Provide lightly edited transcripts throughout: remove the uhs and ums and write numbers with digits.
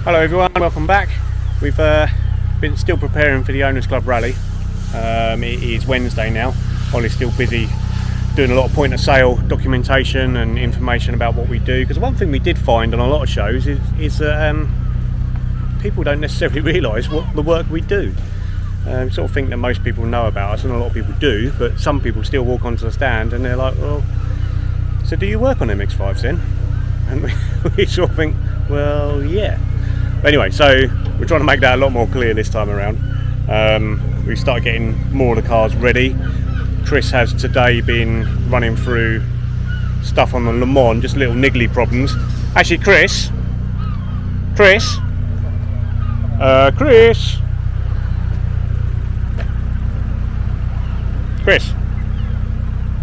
Hello everyone, welcome back. We've been still preparing for the Owners Club Rally. It is Wednesday now. Ollie's still busy doing a lot of point of sale documentation and information about what we do, because one thing we did find on a lot of shows is that people don't necessarily realise what the work we do. Sort of think that most people know about us, and a lot of people do, but some people still walk onto the stand and they're like, well, so do you work on MX5s then? And we sort of think, well, yeah. But anyway, so we're trying to make that a lot more clear this time around. We started getting more of the cars ready. Chris has today been running through stuff on the Le-mans, just little niggly problems. Actually, Chris, do you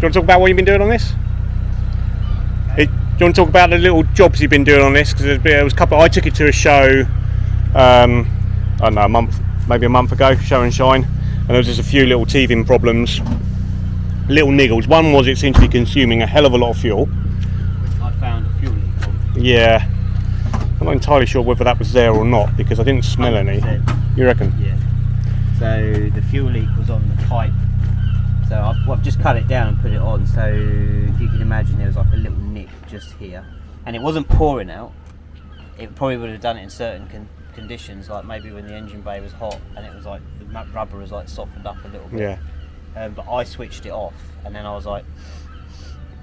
want to talk about what you've been doing on this? Do you want to talk about the little jobs you've been doing on this? Because there was a couple. I took it to a show, I don't know, maybe a month ago, Show and Shine, and there was just a few little teething problems, little niggles. One was it seemed to be consuming a hell of a lot of fuel. I found a fuel leak on. Yeah, I'm not entirely sure whether that was there or not because I didn't smell 100%. Any. You reckon? Yeah. So the fuel leak was on the pipe. So I've just cut it down and put it on. So if you can imagine, there was like a little nick just here, and it wasn't pouring out. It probably would have done it in certain conditions, like maybe when the engine bay was hot and it was like the rubber was like softened up a little bit. Yeah. But I switched it off, and then I was like,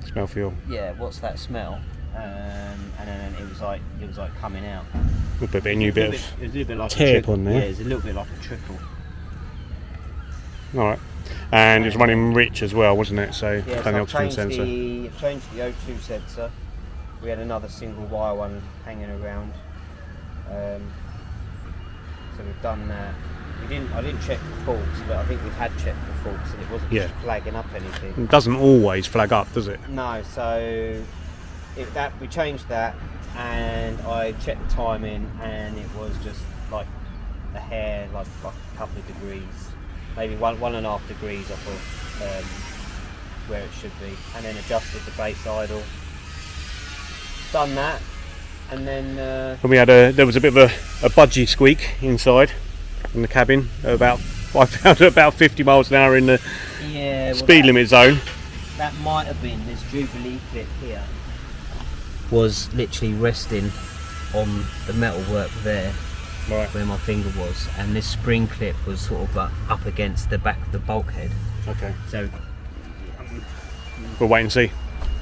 smell fuel. Yeah, what's that smell? And then it was like coming out. A bit of tape on there. Yeah, it's a little bit like a trickle. All right. And it's running rich as well, wasn't it? So yeah, the oxygen sensor. I've changed the O2 sensor. We had another single wire one hanging around. So we've done that. I didn't check for faults, but I think we had checked for faults and it wasn't flagging up anything. It doesn't always flag up, does it? No. So we changed that, and I checked the timing, and it was just like a hair, like a couple of degrees. Maybe one and a half degrees off of where it should be, and then adjusted the base idle. Done that, and then there was a bit of a budgie squeak inside in the cabin. I found it about 50 miles an hour in the speed limit zone. That might have been this Jubilee clip here. Was literally resting on the metalwork there. Right. Where my finger was, and this spring clip was sort of up against the back of the bulkhead. Okay. So we'll wait and see.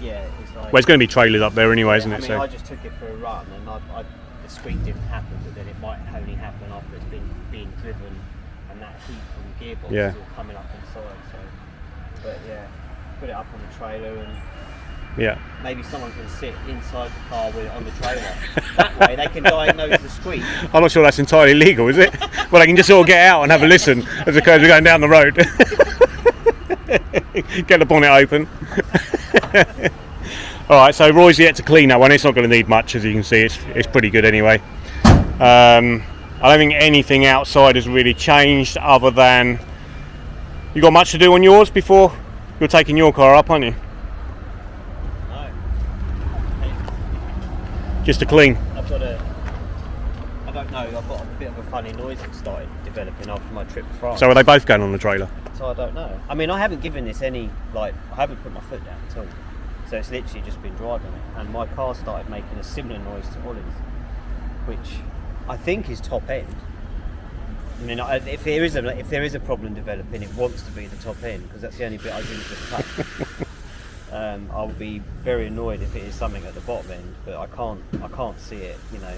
Yeah, it's like. Well, it's going to be trailers up there anyway, isn't it? I mean, I just took it for a run, and the squeak didn't happen, but then it might only happen after it's been being driven, and that heat from the gearbox is all coming up inside. So, but yeah, put it up on the trailer and. Yeah. Maybe someone can sit inside the car with it on the trailer. That way they can diagnose the squeak. I'm not sure that's entirely legal, is it? Well, they can just sort of get out and have a listen as the cars are going down the road. Get the bonnet open. Alright, so Roy's yet to clean that one. It's not going to need much, as you can see. It's pretty good anyway. I don't think anything outside has really changed other than... You got much to do on yours before you're taking your car up, aren't you? Just to clean. I don't know, I've got a bit of a funny noise that started developing after my trip to France. So are they both going on the trailer? So I don't know. I mean, I haven't given this any, I haven't put my foot down at all. So it's literally just been driving it. And my car started making a similar noise to Ollie's, which I think is top end. I mean, if there is a problem developing, it wants to be the top end, because that's the only bit I didn't just touch. I'll be very annoyed if it is something at the bottom end, but I can't see it. You know,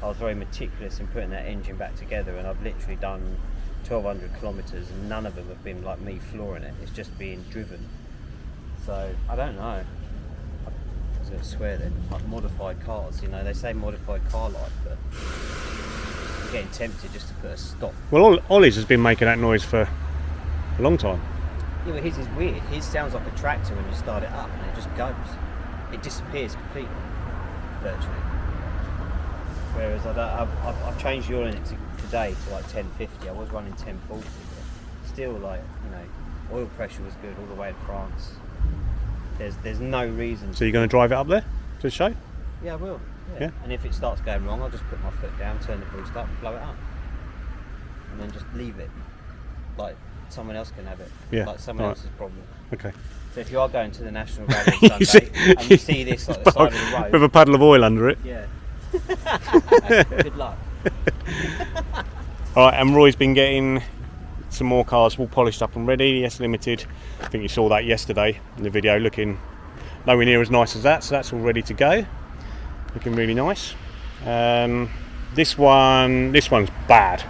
I was very meticulous in putting that engine back together, and I've literally done 1,200 kilometres, and none of them have been like me flooring it. It's just being driven. So I don't know. I was going to swear then, like modified cars. You know, they say modified car life, but I'm getting tempted just to put a stop. Well, Ollie's has been making that noise for a long time. Yeah, but his is weird. His sounds like a tractor when you start it up, and it just goes. It disappears completely, virtually. Whereas I've changed the oil in it today to like 1050. I was running 1040, but still, like, you know, oil pressure was good all the way to France. There's no reason. So you're going to drive it up there to the show? Yeah, I will. Yeah. And if it starts going wrong, I'll just put my foot down, turn the boost up, blow it up, and then just leave it. Like someone else can have it. Yeah. Like someone Right. else's problem. Okay. So if you are going to the National Rally on Sunday and you see this like the side of the road, with a puddle of oil under it. yeah. Good luck. All right, and Roy's been getting some more cars all polished up and ready. Yes, Limited. I think you saw that yesterday in the video, looking nowhere near as nice as that. So that's all ready to go. Looking really nice. This one's bad.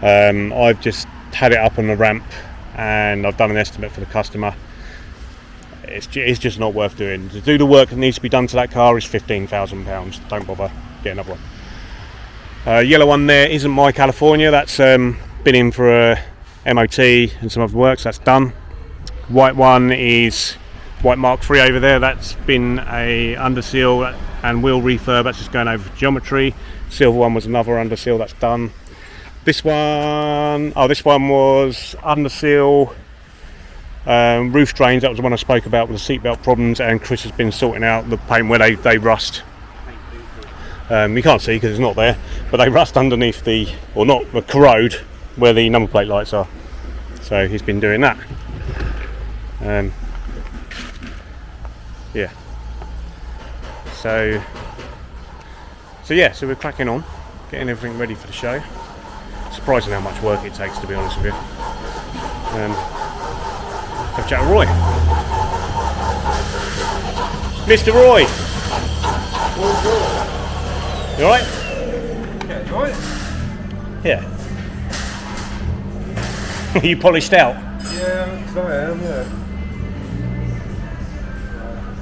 I've just had it up on the ramp and I've done an estimate for the customer. It's just not worth doing. To do the work that needs to be done to that car is £15,000. Don't bother. Get another one. Yellow one there isn't my California. That's been in for a MOT and some other works. That's done. White one is white Mark III over there. That's been a under seal and wheel refurb. That's just going over geometry. Silver one was another under seal. That's done. This one was under seal, roof drains. That was the one I spoke about with the seatbelt problems, and Chris has been sorting out the paint where they rust. You can't see because it's not there, but they rust underneath but corrode where the number plate lights are. So he's been doing that. Yeah. So we're cracking on, getting everything ready for the show. Surprising how much work it takes, to be honest with you. Have a chat with Roy. Mr. Roy! You alright? Yeah, you alright? Yeah. You polished out? Yeah, I am, yeah.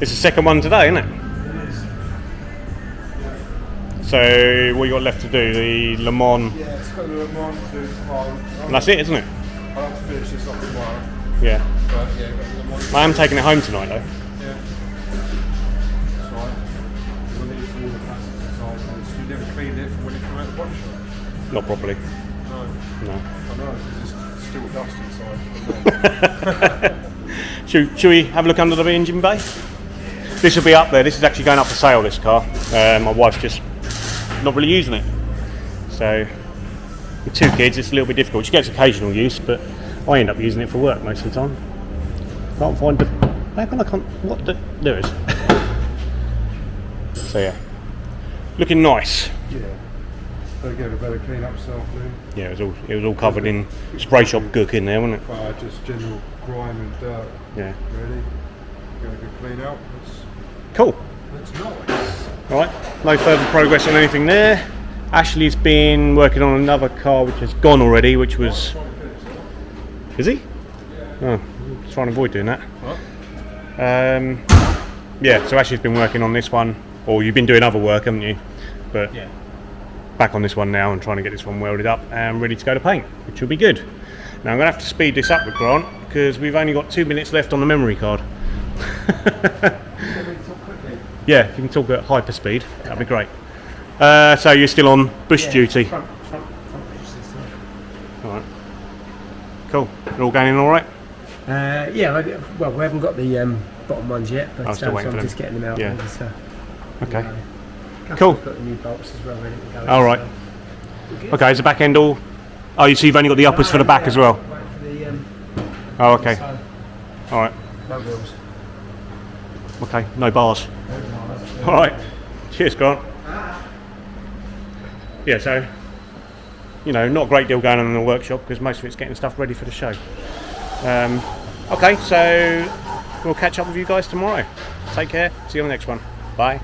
It's the second one today, isn't it? It is. So what you got left to do? The Le-mans, Yeah, it's got a little more to do tomorrow. and that's it, isn't it? I'll have to finish this up tomorrow. Yeah. But yeah, got a little more. I am taking it home tonight though. Yeah. That's right. We'll need to all the plastics inside. So you never cleaned it from when it came out of the body shop? Not properly. No. No. I know, because there's still dust inside. Should we have a look under the engine bay? This will be up there. This is actually going up for sale, this car. My wife's just not really using it. So, with two kids, it's a little bit difficult. She gets occasional use, but I end up using it for work most of the time. Can't find the... How come I can't... What the... There it is. So yeah. Looking nice. Yeah. They gave a better clean up this afternoon. Yeah, it was all covered in spray shop gook in there, wasn't it? Just general grime and dirt. Yeah. Really. Got a good clean out. Cool. That's nice. Alright, no further progress on anything there. Ashley's been working on another car which has gone already, which was... Is he? Oh, I'm trying to avoid doing that. What? Yeah, so Ashley's been working on this one, or you've been doing other work, haven't you? But Yeah. back on this one now and trying to get this one welded up and ready to go to paint, which will be good. Now I'm going to have to speed this up with Grant because we've only got 2 minutes left on the memory card. Yeah, if you can talk at hyper speed, that'd be great. So you're still on bush duty? Front bush this time. Alright. Cool. They're all going in alright? Yeah, well, we haven't got the bottom ones yet, but I'm still waiting so for I'm them. just getting them out. Yeah. There, so, Okay. Customer's Cool. got the new bolts as well ready to go. All right. So we're good. Okay, is the back end all... Oh, so you've only got the uppers for the back as well? Wait for the, Oh, okay. so, Alright. no wheels. Okay, no bars. Alright. Cheers, Grant. Yeah, so, not a great deal going on in the workshop because most of it's getting stuff ready for the show. Okay, so we'll catch up with you guys tomorrow. Take care. See you on the next one. Bye.